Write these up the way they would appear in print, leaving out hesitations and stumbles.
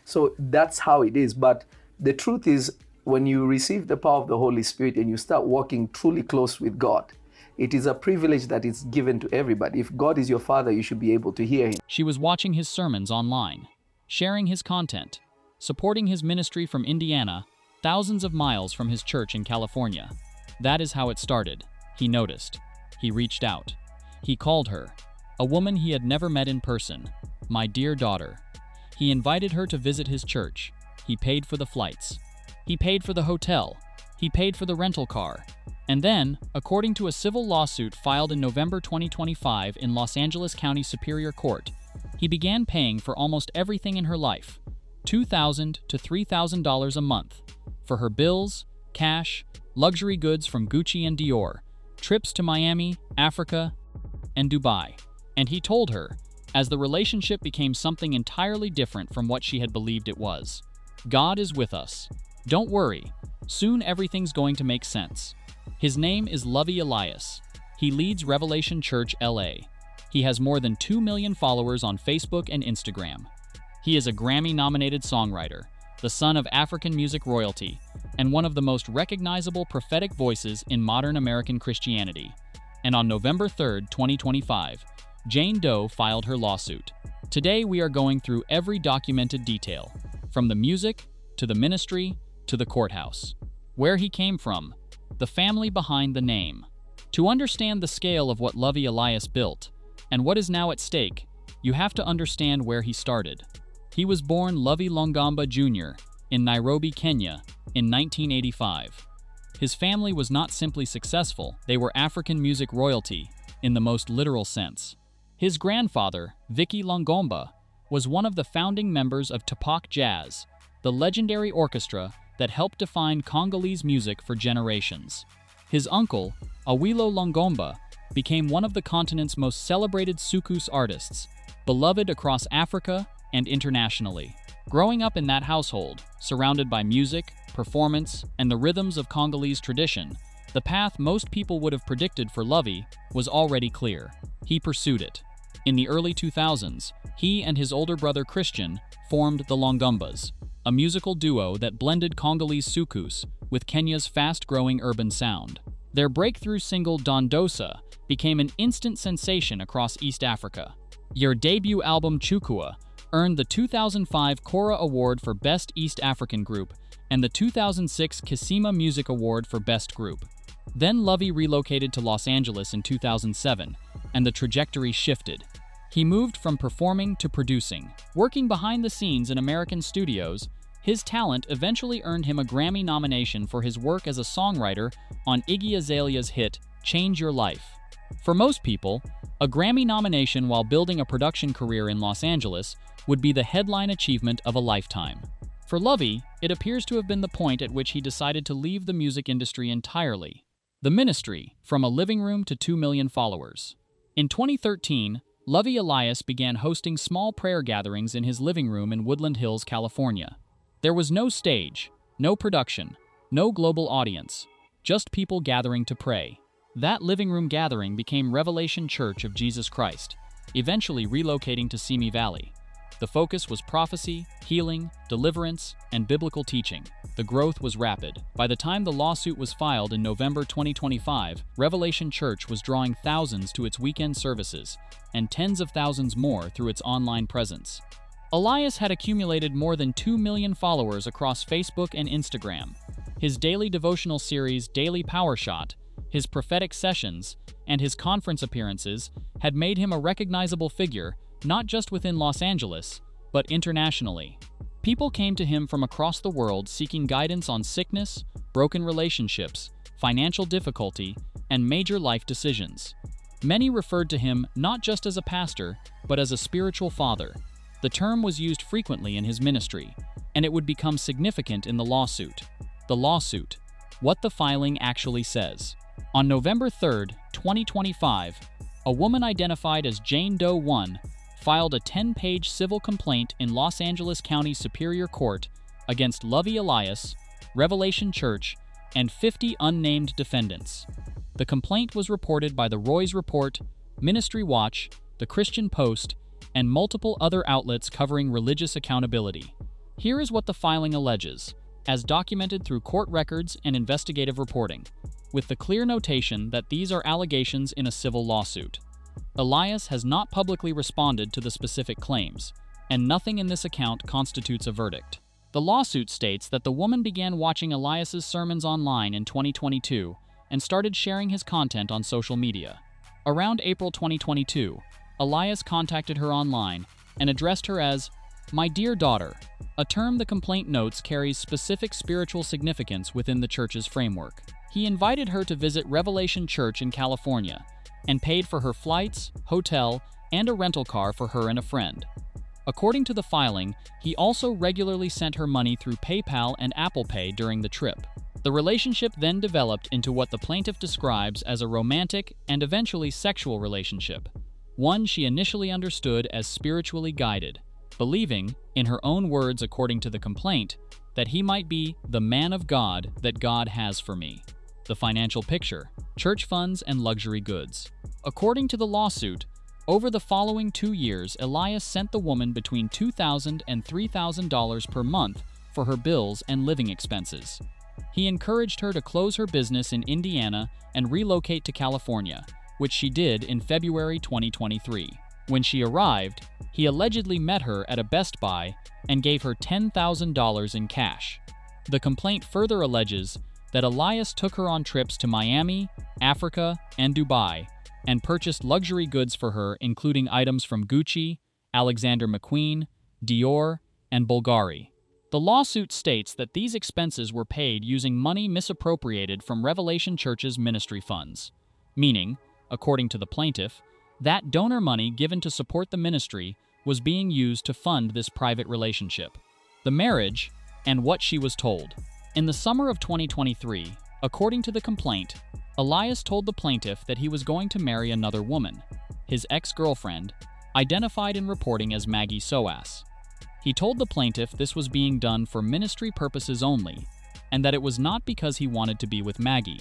So that's how it is. But the truth is, when you receive the power of the Holy Spirit and you start walking truly close with God, it is a privilege that is given to everybody. If God is your father, you should be able to hear him. She was watching his sermons online, sharing his content, supporting his ministry from Indiana, thousands of miles from his church in California. That is how it started. He noticed. He reached out. He called her, a woman he had never met in person, my dear daughter. He invited her to visit his church. He paid for the flights. He paid for the hotel. He paid for the rental car. And then, according to a civil lawsuit filed in November 2025 in Los Angeles County Superior Court, he began paying for almost everything in her life, $2,000 to $3,000 a month, for her bills, cash, luxury goods from Gucci and Dior, trips to Miami, Africa, and Dubai. And he told her, as the relationship became something entirely different from what she had believed it was, God is with us. Don't worry. Soon everything's going to make sense. His name is Lovy Elias. He leads Revelation Church LA. He has more than 2 million followers on Facebook and Instagram. He is a Grammy-nominated songwriter, the son of African music royalty, and one of the most recognizable prophetic voices in modern American Christianity. And on November 3, 2025, Jane Doe filed her lawsuit. Today we are going through every documented detail, from the music, to the ministry, to the courthouse. Where he came from, the family behind the name. To understand the scale of what Lovy Elias built, and what is now at stake, you have to understand where he started. He was born Lovy Longomba Jr. in Nairobi, Kenya, in 1985. His family was not simply successful, they were African music royalty, in the most literal sense. His grandfather, Vicky Longomba, was one of the founding members of Tupac Jazz, the legendary orchestra that helped define Congolese music for generations. His uncle, Awilo Longomba, became one of the continent's most celebrated soukous artists, beloved across Africa and internationally. Growing up in that household, surrounded by music, performance, and the rhythms of Congolese tradition, the path most people would have predicted for Lovy was already clear. He pursued it. In the early 2000s, he and his older brother Christian formed the Longombas, a musical duo that blended Congolese soukous with Kenya's fast-growing urban sound. Their breakthrough single Dondosa became an instant sensation across East Africa. Their debut album Chukua earned the 2005 Kora Award for Best East African Group and the 2006 Kisima Music Award for Best Group. Then Lovy relocated to Los Angeles in 2007, and the trajectory shifted. He moved from performing to producing. Working behind the scenes in American studios, his talent eventually earned him a Grammy nomination for his work as a songwriter on Iggy Azalea's hit, Change Your Life. For most people, a Grammy nomination while building a production career in Los Angeles would be the headline achievement of a lifetime. For Lovy, it appears to have been the point at which he decided to leave the music industry entirely. The ministry, from a living room to 2 million followers. In 2013, Lovy Elias began hosting small prayer gatherings in his living room in Woodland Hills, California. There was no stage, no production, no global audience, just people gathering to pray. That living room gathering became Revelation Church of Jesus Christ, eventually relocating to Simi Valley. The focus was prophecy, healing, deliverance, and biblical teaching. The growth was rapid. By the time the lawsuit was filed in November 2025, Revelation Church was drawing thousands to its weekend services, and tens of thousands more through its online presence. Elias had accumulated more than 2 million followers across Facebook and Instagram. His daily devotional series, Daily Power Shot, his prophetic sessions, and his conference appearances had made him a recognizable figure not just within Los Angeles, but internationally. People came to him from across the world seeking guidance on sickness, broken relationships, financial difficulty, and major life decisions. Many referred to him not just as a pastor, but as a spiritual father. The term was used frequently in his ministry, and it would become significant in the lawsuit. The lawsuit, what the filing actually says. On November 3, 2025, a woman identified as Jane Doe 1 filed a 10-page civil complaint in Los Angeles County Superior Court against Lovy Elias, Revelation Church, and 50 unnamed defendants. The complaint was reported by the Roy's Report, Ministry Watch, The Christian Post, and multiple other outlets covering religious accountability. Here is what the filing alleges, as documented through court records and investigative reporting, with the clear notation that these are allegations in a civil lawsuit. Elias has not publicly responded to the specific claims, and nothing in this account constitutes a verdict. The lawsuit states that the woman began watching Elias's sermons online in 2022 and started sharing his content on social media. Around April 2022, Elias contacted her online and addressed her as "my dear daughter," a term the complaint notes carries specific spiritual significance within the church's framework. He invited her to visit Revelation Church in California and paid for her flights, hotel, and a rental car for her and a friend. According to the filing, he also regularly sent her money through PayPal and Apple Pay during the trip. The relationship then developed into what the plaintiff describes as a romantic and eventually sexual relationship, one she initially understood as spiritually guided, believing, in her own words according to the complaint, that he might be the man of God that God has for me. The financial picture: church funds and luxury goods. According to the lawsuit, over the following 2 years, Elias sent the woman between $2,000 and $3,000 per month for her bills and living expenses. He encouraged her to close her business in Indiana and relocate to California, which she did in February 2023. When she arrived, he allegedly met her at a Best Buy and gave her $10,000 in cash. The complaint further alleges that Elias took her on trips to Miami, Africa, and Dubai, and purchased luxury goods for her, including items from Gucci, Alexander McQueen, Dior, and Bulgari. The lawsuit states that these expenses were paid using money misappropriated from Revelation Church's ministry funds, meaning, according to the plaintiff, that donor money given to support the ministry was being used to fund this private relationship. The marriage, and what she was told. In the summer of 2023, according to the complaint, Elias told the plaintiff that he was going to marry another woman, his ex-girlfriend, identified in reporting as Maggie Soas. He told the plaintiff this was being done for ministry purposes only, and that it was not because he wanted to be with Maggie.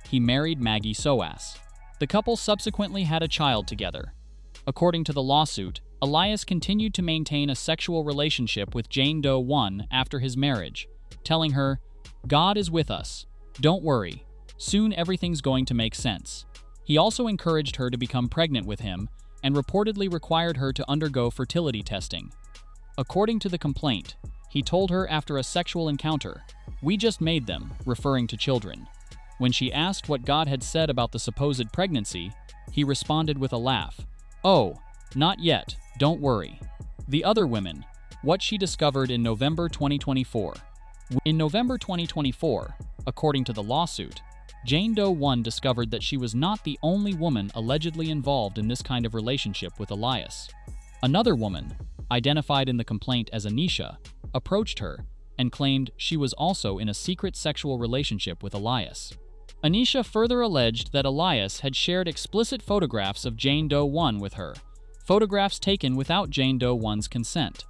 He married Maggie Soas. The couple subsequently had a child together. According to the lawsuit, Elias continued to maintain a sexual relationship with Jane Doe 1 after his marriage, telling her, "God is with us. Don't worry. Soon everything's going to make sense." He also encouraged her to become pregnant with him and reportedly required her to undergo fertility testing. According to the complaint, he told her after a sexual encounter, "We just made them," referring to children. When she asked what God had said about the supposed pregnancy, he responded with a laugh, "Oh, not yet, don't worry." The other women, what she discovered in November 2024. In November 2024, according to the lawsuit, Jane Doe 1 discovered that she was not the only woman allegedly involved in this kind of relationship with Elias. Another woman, identified in the complaint as Anisha, approached her and claimed she was also in a secret sexual relationship with Elias. Anisha further alleged that Elias had shared explicit photographs of Jane Doe 1 with her, photographs taken without Jane Doe 1's consent.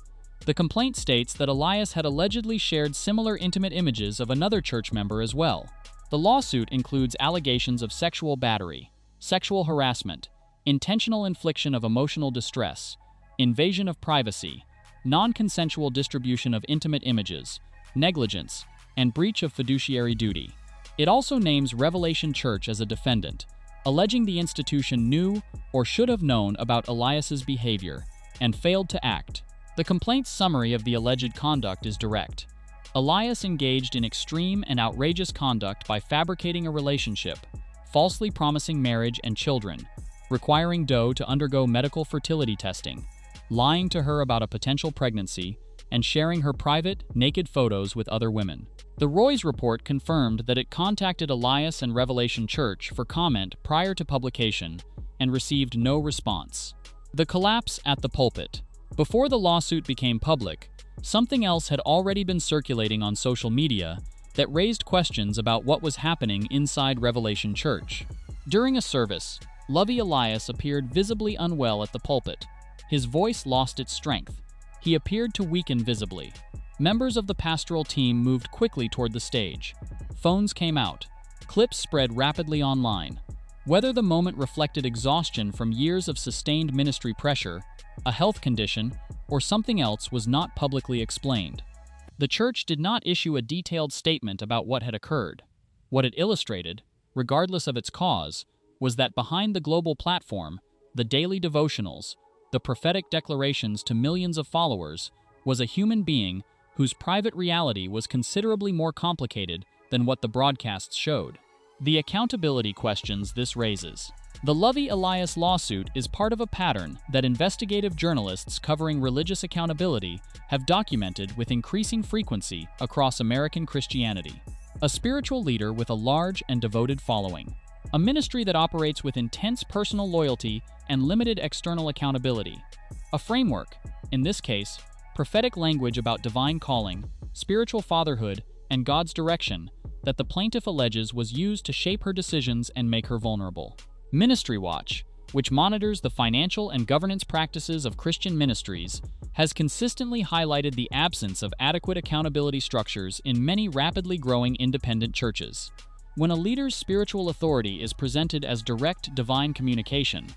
The complaint states that Elias had allegedly shared similar intimate images of another church member as well. The lawsuit includes allegations of sexual battery, sexual harassment, intentional infliction of emotional distress, invasion of privacy, non-consensual distribution of intimate images, negligence, and breach of fiduciary duty. It also names Revelation Church as a defendant, alleging the institution knew or should have known about Elias's behavior and failed to act. The complaint's summary of the alleged conduct is direct. Elias engaged in extreme and outrageous conduct by fabricating a relationship, falsely promising marriage and children, requiring Doe to undergo medical fertility testing, lying to her about a potential pregnancy, and sharing her private, naked photos with other women. The Roy's report confirmed that it contacted Elias and Revelation Church for comment prior to publication and received no response. The collapse at the Pulpit. Before the lawsuit became public, something else had already been circulating on social media that raised questions about what was happening inside Revelation Church. During a service, Lovy Elias appeared visibly unwell at the pulpit. His voice lost its strength. He appeared to weaken visibly. Members of the pastoral team moved quickly toward the stage. Phones came out. Clips spread rapidly online. Whether the moment reflected exhaustion from years of sustained ministry pressure, a health condition, or something else was not publicly explained. The church did not issue a detailed statement about what had occurred. What it illustrated, regardless of its cause, was that behind the global platform, the daily devotionals, the prophetic declarations to millions of followers, was a human being whose private reality was considerably more complicated than what the broadcasts showed. The accountability questions this raises. The Lovy Elias lawsuit is part of a pattern that investigative journalists covering religious accountability have documented with increasing frequency across American Christianity. A spiritual leader with a large and devoted following. A ministry that operates with intense personal loyalty and limited external accountability. A framework, in this case, prophetic language about divine calling, spiritual fatherhood, and God's direction, that the plaintiff alleges was used to shape her decisions and make her vulnerable. Ministry Watch, which monitors the financial and governance practices of Christian ministries, has consistently highlighted the absence of adequate accountability structures in many rapidly growing independent churches. When a leader's spiritual authority is presented as direct divine communication,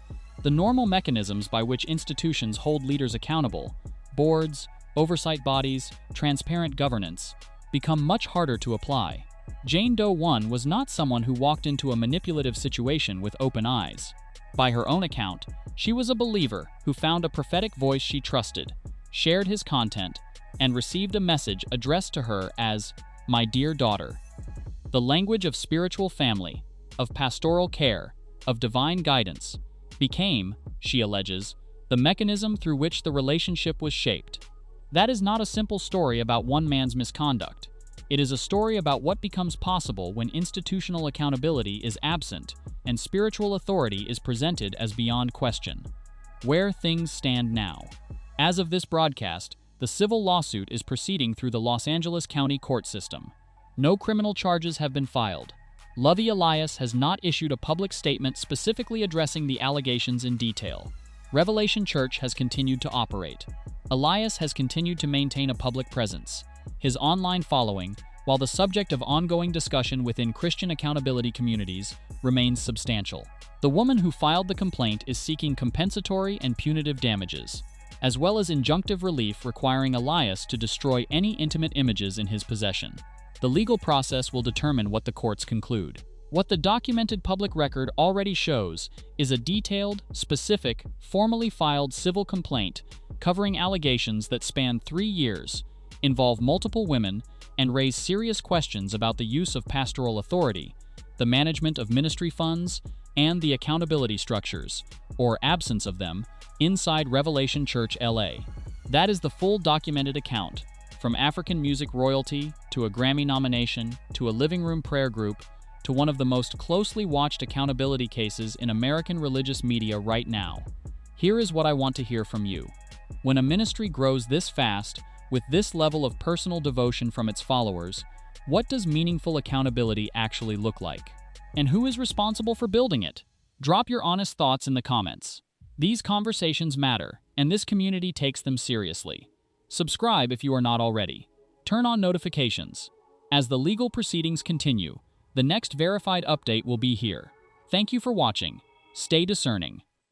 the normal mechanisms by which institutions hold leaders accountable, boards, oversight bodies, transparent governance, become much harder to apply. Jane Doe 1 was not someone who walked into a manipulative situation with open eyes. By her own account, she was a believer who found a prophetic voice she trusted, shared his content, and received a message addressed to her as, "My dear daughter." The language of spiritual family, of pastoral care, of divine guidance, became, she alleges, the mechanism through which the relationship was shaped. That is not a simple story about one man's misconduct. It is a story about what becomes possible when institutional accountability is absent and spiritual authority is presented as beyond question. Where things stand now. As of this broadcast, the civil lawsuit is proceeding through the Los Angeles County court system. No criminal charges have been filed. Lovy Elias has not issued a public statement specifically addressing the allegations in detail. Revelation Church has continued to operate. Elias has continued to maintain a public presence. His online following, while the subject of ongoing discussion within Christian accountability communities, remains substantial. The woman who filed the complaint is seeking compensatory and punitive damages, as well as injunctive relief requiring Elias to destroy any intimate images in his possession. The legal process will determine what the courts conclude. What the documented public record already shows is a detailed, specific, formally filed civil complaint covering allegations that span 3 years, involve multiple women, and raise serious questions about the use of pastoral authority, the management of ministry funds, and the accountability structures, or absence of them, inside Revelation Church LA. That is the full documented account, from African music royalty, to a Grammy nomination, to a living room prayer group, to one of the most closely watched accountability cases in American religious media right now. Here is what I want to hear from you. When a ministry grows this fast, with this level of personal devotion from its followers, what does meaningful accountability actually look like? And who is responsible for building it? Drop your honest thoughts in the comments. These conversations matter, and this community takes them seriously. Subscribe if you are not already. Turn on notifications. As the legal proceedings continue, the next verified update will be here. Thank you for watching. Stay discerning.